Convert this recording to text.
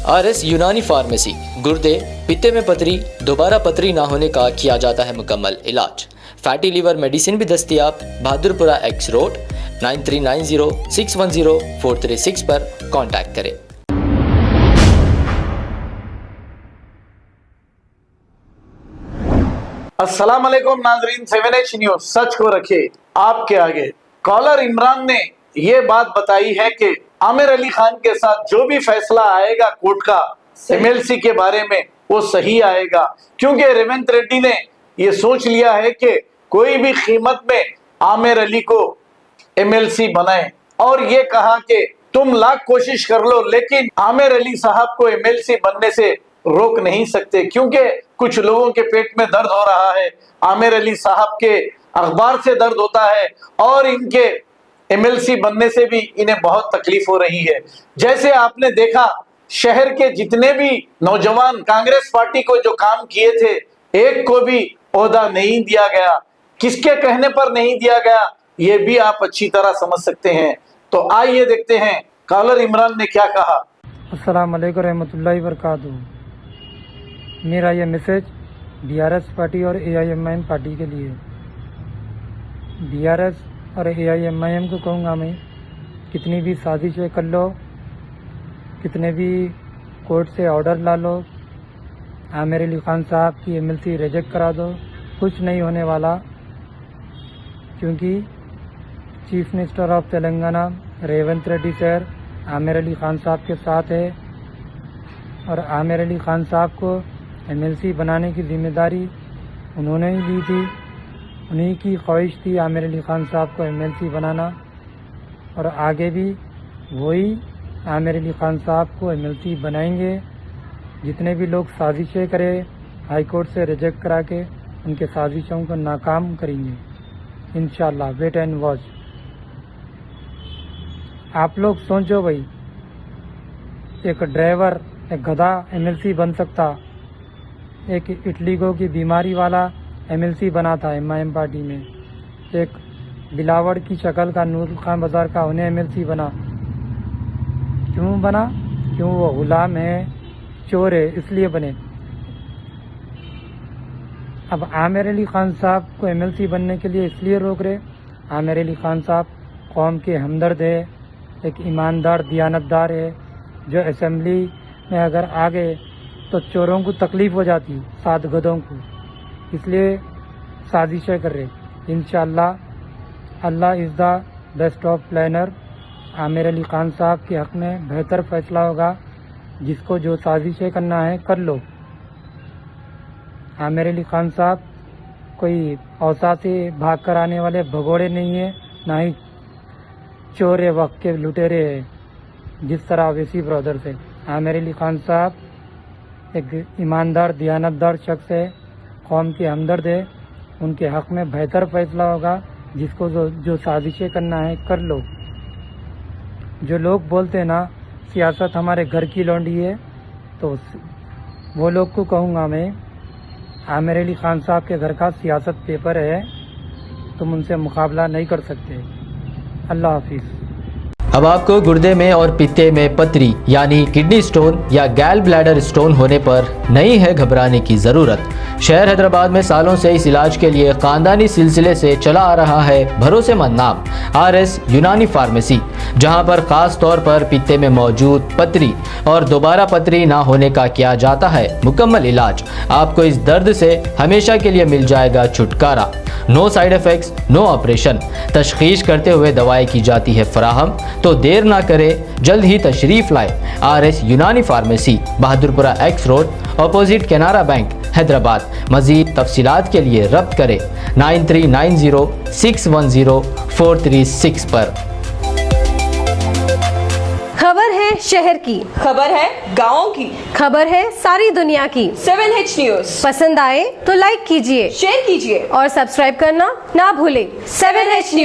RS यूनानी pharmacy, गुर्दे, पित्ते में पथरी, दोबारा पथरी ना होने का किया जाता है मुकम्मल इलाज। फैटी लीवर मेडिसिन भी दस्तियाब। बहादुरपुरा X रोड 9390610436 पर कांटेक्ट करें। अस्सलाम वालेकुम नाजरीन, 7H न्यूज सच को रखे आपके आगे। कॉलर इमरान ने ये बात बताई है कि आमिर अली खान के साथ जो भी फैसला आएगा कोर्ट का MLC के बारे में वो सही आएगा, क्योंकि रेवंत रेड्डी ने ये सोच लिया है कि कोई भी कीमत में आमिर अली को MLC बनाए, और ये कहा कि तुम लाख कोशिश कर लो लेकिन आमिर अली साहब को MLC बनने से रोक नहीं सकते, क्योंकि कुछ लोगों के पेट में दर्द हो रहा है, आमिर अली साहब के अखबार से दर्द होता है और इनके MLC बनने से भी इन्हें बहुत तकलीफ हो रही है। जैसे आपने देखा शहर के जितने भी नौजवान कांग्रेस पार्टी को जो काम किए थे, एक को भी ओहदा नहीं दिया गया। किसके कहने पर नहीं दिया गया ये भी आप अच्छी तरह समझ सकते हैं। तो आइए देखते हैं कॉलर इमरान ने क्या कहा। अस्सलाम वालेकुम रहमतुल्लाहि वबरकातुहू। मेरा ये मैसेज BRS पार्टी और AIMIM पार्टी के लिए। BRS और AIMIM को कहूँगा मैं, कितनी भी साजिशें कर लो, कितने भी कोर्ट से ऑर्डर ला लो, आमिर अली खान साहब की MLC रिजेक्ट करा दो, कुछ नहीं होने वाला, क्योंकि chief minister of Telangana Revanth Reddy sir Aamir Ali Khan साहब के साथ है और आमिर अली खान साहब को MLC बनाने की जिम्मेदारी उन्होंने ही ली थी। उन्हीं की ख्वाहिश थी आमिर अली खान साहब को MLC बनाना, और आगे भी वही आमिर अली खान साहब को MLC बनाएंगे। जितने भी लोग साजिशें करें हाई कोर्ट से रिजेक्ट करा के उनके साजिशों को नाकाम करेंगे इंशाल्लाह। Wait and watch. आप लोग सोचो भाई, एक ड्राइवर, एक गधा MLC बन सकता, एक इटलीगो की बीमारी वाला MLC बना था MIM पार्टी में, एक बिलावड़ की शक्ल का नूर खान बाजार का उन्हें MLC बना। क्यों बना? क्यों? वो गुलाम है, चोर है, इसलिए बने। अब आमिर अली खान साहब को MLC बनने के लिए इसलिए रोक रहे, आमिर अली खान साहब कौम के हमदर्द है, एक ईमानदार दियानतदार है, जो असेंबली में अगर आ गए तो चोरों को तकलीफ हो जाती, 7 गधों को, इसलिए साजिशें कर रहे। इंशाअल्लाह अल्लाह is the best of planner. Aamir Ali Khan साहब के हक़ में बेहतर फैसला होगा। जिसको जो साजिशें करना है कर लो। आमिर अली खान साहब कोई औसा से भाग कर आने वाले भगोड़े नहीं है, ना ही चोर वक्त के लुटेरे है जिस तरह वैसी ब्रदर से। आमिर अली खान साहब एक ईमानदार दियानतदार शख्स है, कौम के हमदर्द है, उनके हक़ में बेहतर फैसला होगा। जिसको जो साजिशें करना है कर लो। जो लोग बोलते हैं ना सियासत हमारे घर की लौंडी है, तो वो लोग को कहूँगा मैं, आमिर अली खान साहब के घर का सियासत पेपर है, तुम उनसे मुकाबला नहीं कर सकते। अल्लाह हाफिज़। अब आपको गुर्दे में और पित्ते में पथरी यानी किडनी स्टोन या गैल ब्लैडर स्टोन होने पर नहीं है घबराने की ज़रूरत। शहर हैदराबाद में सालों से इस इलाज के लिए ख़ानदानी सिलसिले से चला आ रहा है भरोसेमंद नाम RS यूनानी फार्मेसी, जहां पर ख़ास तौर पर पित्ते में मौजूद पथरी और दोबारा पथरी ना होने का किया जाता है मुकम्मल इलाज। आपको इस दर्द से हमेशा के लिए मिल जाएगा छुटकारा। No side effects, no operation. तशखीस करते हुए दवाएं की जाती है फराहम। तो देर ना करें, जल्द ही तशरीफ़ लाएं। RS यूनानी pharmacy, Bahadurpura X road, opposite Canara bank, Hyderabad. मज़ीद तफसीलात के लिए रब्त करें 9390610436 पर। खबर है शहर की, खबर है गाँव की, खबर है सारी दुनिया की। 7H न्यूज पसंद आए तो लाइक कीजिए, शेयर कीजिए और सब्सक्राइब करना ना भूलें। 7H news.